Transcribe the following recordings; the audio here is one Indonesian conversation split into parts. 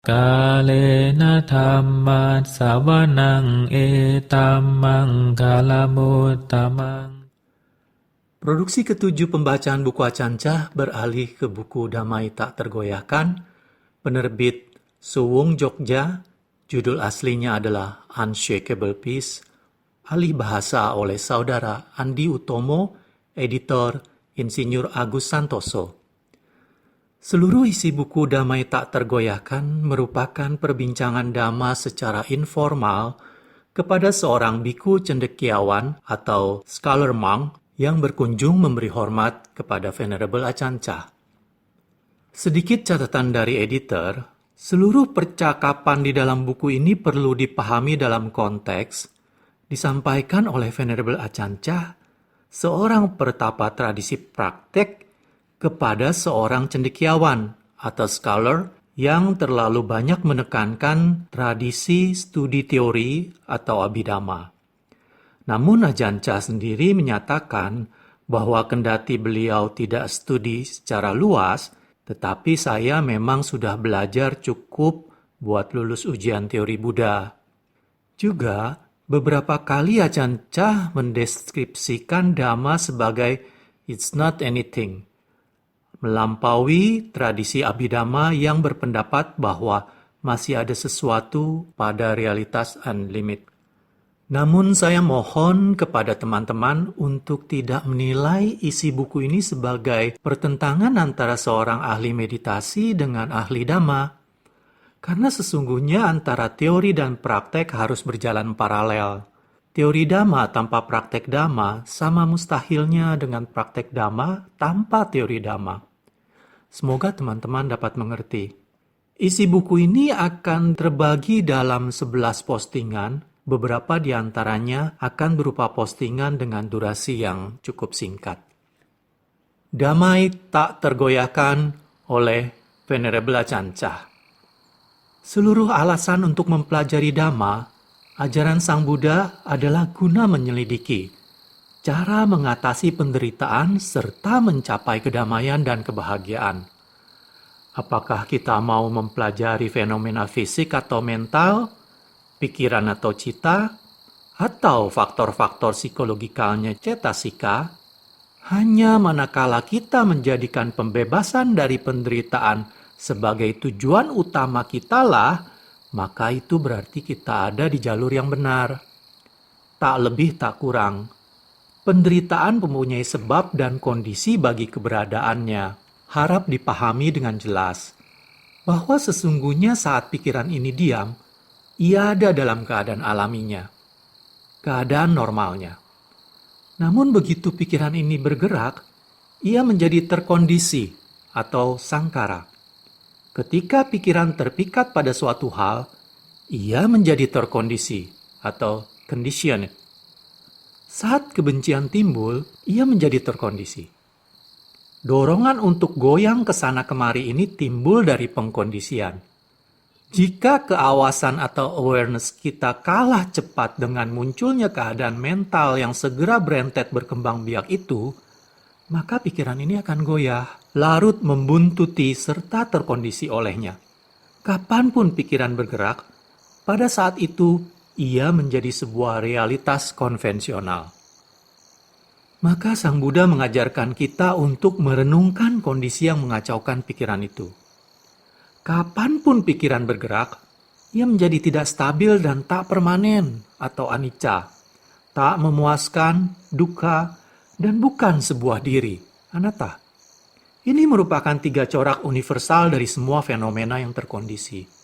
Kalena dhammat sawanang etamang kalamuttamang. Produksi ketujuh pembacaan buku Acancah beralih ke buku Damai Tak Tergoyahkan, penerbit Suwung Jogja, judul aslinya adalah Unshakable Peace, alih bahasa oleh Saudara Andi Utomo, editor Insinyur Agus Santoso. Seluruh isi buku Damai Tak Tergoyahkan merupakan perbincangan dhamma secara informal kepada seorang biku cendekiawan atau scholar monk yang berkunjung memberi hormat kepada Venerable Acancah. Sedikit catatan dari editor, seluruh percakapan di dalam buku ini perlu dipahami dalam konteks disampaikan oleh Venerable Acancah, seorang pertapa tradisi praktek kepada seorang cendekiawan atau scholar yang terlalu banyak menekankan tradisi studi teori atau abhidhamma. Namun Acancah sendiri menyatakan bahwa kendati beliau tidak studi secara luas, tetapi saya memang sudah belajar cukup buat lulus ujian teori Buddha. Juga, beberapa kali Acancah mendeskripsikan Dhamma sebagai "it's not anything", melampaui tradisi abhidhamma yang berpendapat bahwa masih ada sesuatu pada realitas unlimited. Namun saya mohon kepada teman-teman untuk tidak menilai isi buku ini sebagai pertentangan antara seorang ahli meditasi dengan ahli dhamma. Karena sesungguhnya antara teori dan praktek harus berjalan paralel. Teori dhamma tanpa praktek dhamma sama mustahilnya dengan praktek dhamma tanpa teori dhamma. Semoga teman-teman dapat mengerti. Isi buku ini akan terbagi dalam 11 postingan. Beberapa di antaranya akan berupa postingan dengan durasi yang cukup singkat. Damai Tak Tergoyahkan oleh Venerable Acancah. Seluruh alasan untuk mempelajari Dhamma, ajaran Sang Buddha adalah guna menyelidiki cara mengatasi penderitaan serta mencapai kedamaian dan kebahagiaan. Apakah kita mau mempelajari fenomena fisik atau mental, pikiran atau cita, atau faktor-faktor psikologikalnya cetasika, hanya manakala kita menjadikan pembebasan dari penderitaan sebagai tujuan utama kitalah, maka itu berarti kita ada di jalur yang benar. Tak lebih tak kurang. Penderitaan mempunyai sebab dan kondisi bagi keberadaannya. Harap dipahami dengan jelas bahwa sesungguhnya saat pikiran ini diam, ia ada dalam keadaan alaminya, keadaan normalnya. Namun begitu pikiran ini bergerak, ia menjadi terkondisi atau sangkara. Ketika pikiran terpikat pada suatu hal, ia menjadi terkondisi atau conditioned. Saat kebencian timbul, ia menjadi terkondisi. Dorongan untuk goyang ke sana kemari ini timbul dari pengkondisian. Jika keawasan atau awareness kita kalah cepat dengan munculnya keadaan mental yang segera berentet berkembang biak itu, maka pikiran ini akan goyah, larut membuntuti serta terkondisi olehnya. Kapanpun pikiran bergerak, pada saat itu ia menjadi sebuah realitas konvensional. Maka Sang Buddha mengajarkan kita untuk merenungkan kondisi yang mengacaukan pikiran itu. Kapanpun pikiran bergerak, ia menjadi tidak stabil dan tak permanen atau anicca, tak memuaskan, dukkha, dan bukan sebuah diri, anatta. Ini merupakan 3 corak universal dari semua fenomena yang terkondisi.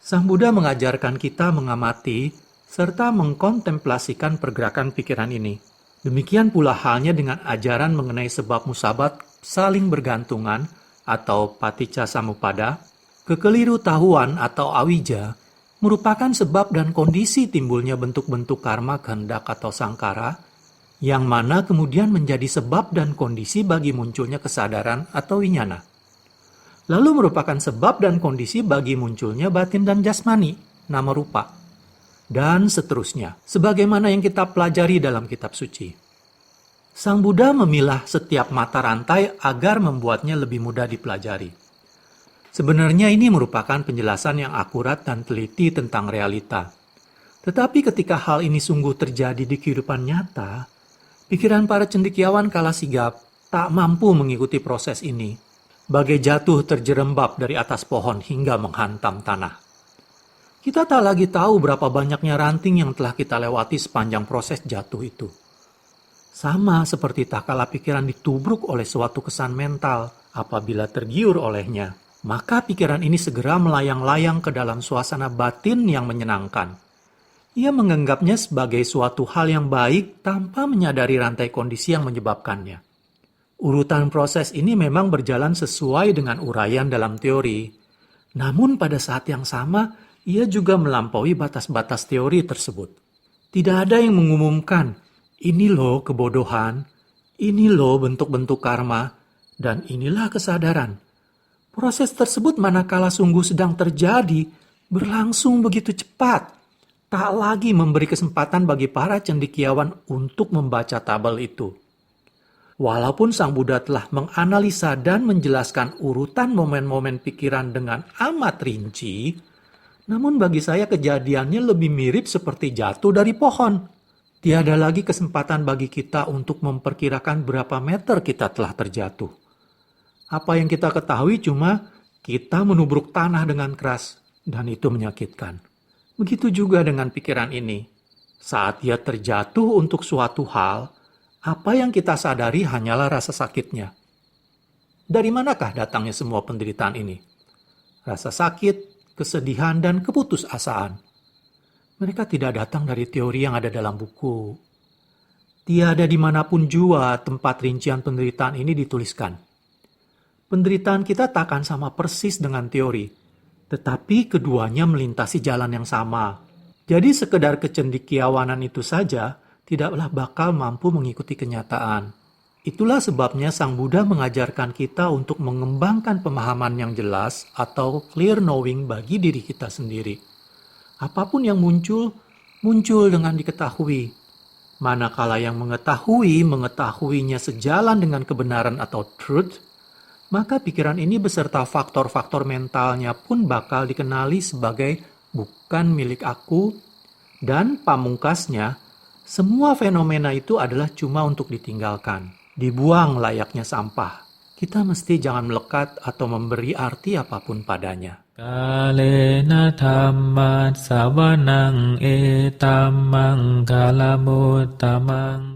Sang Buddha mengajarkan kita mengamati serta mengkontemplasikan pergerakan pikiran ini. Demikian pula halnya dengan ajaran mengenai sebab musabat saling bergantungan atau paticca samuppada, kekeliru tahuan atau awija merupakan sebab dan kondisi timbulnya bentuk-bentuk karma, kehendak atau sangkara, yang mana kemudian menjadi sebab dan kondisi bagi munculnya kesadaran atau winyana. Lalu merupakan sebab dan kondisi bagi munculnya batin dan jasmani, nama rupa, dan seterusnya, sebagaimana yang kita pelajari dalam kitab suci. Sang Buddha memilah setiap mata rantai agar membuatnya lebih mudah dipelajari. Sebenarnya ini merupakan penjelasan yang akurat dan teliti tentang realita. Tetapi ketika hal ini sungguh terjadi di kehidupan nyata, pikiran para cendekiawan kala sigap tak mampu mengikuti proses ini, bagai jatuh terjerembab dari atas pohon hingga menghantam tanah. Kita tak lagi tahu berapa banyaknya ranting yang telah kita lewati sepanjang proses jatuh itu. Sama seperti tak kala pikiran ditubruk oleh suatu kesan mental, apabila tergiur olehnya, maka pikiran ini segera melayang-layang ke dalam suasana batin yang menyenangkan. Ia menganggapnya sebagai suatu hal yang baik tanpa menyadari rantai kondisi yang menyebabkannya. Urutan proses ini memang berjalan sesuai dengan uraian dalam teori. Namun pada saat yang sama, ia juga melampaui batas-batas teori tersebut. Tidak ada yang mengumumkan, ini loh kebodohan, ini loh bentuk-bentuk karma, dan inilah kesadaran. Proses tersebut manakala sungguh sedang terjadi, berlangsung begitu cepat. Tak lagi memberi kesempatan bagi para cendekiawan untuk membaca tabel itu. Walaupun Sang Buddha telah menganalisa dan menjelaskan urutan momen-momen pikiran dengan amat rinci, namun bagi saya kejadiannya lebih mirip seperti jatuh dari pohon. Tiada lagi kesempatan bagi kita untuk memperkirakan berapa meter kita telah terjatuh. Apa yang kita ketahui cuma kita menubruk tanah dengan keras, dan itu menyakitkan. Begitu juga dengan pikiran ini. Saat ia terjatuh untuk suatu hal, apa yang kita sadari hanyalah rasa sakitnya. Dari manakah datangnya semua penderitaan ini? Rasa sakit, kesedihan, dan keputusasaan. Mereka tidak datang dari teori yang ada dalam buku. Tiada dimanapun jua tempat rincian penderitaan ini dituliskan. Penderitaan kita takkan sama persis dengan teori, tetapi keduanya melintasi jalan yang sama. Jadi sekedar kecendekiawanan itu saja tidaklah bakal mampu mengikuti kenyataan. Itulah sebabnya Sang Buddha mengajarkan kita untuk mengembangkan pemahaman yang jelas atau clear knowing bagi diri kita sendiri. Apapun yang muncul dengan diketahui. Manakala yang mengetahuinya sejalan dengan kebenaran atau truth, maka pikiran ini beserta faktor-faktor mentalnya pun bakal dikenali sebagai bukan milik aku, dan pamungkasnya, semua fenomena itu adalah cuma untuk ditinggalkan, dibuang layaknya sampah. Kita mesti jangan melekat atau memberi arti apapun padanya. Kalena dhamma savanang etamang kalamutamang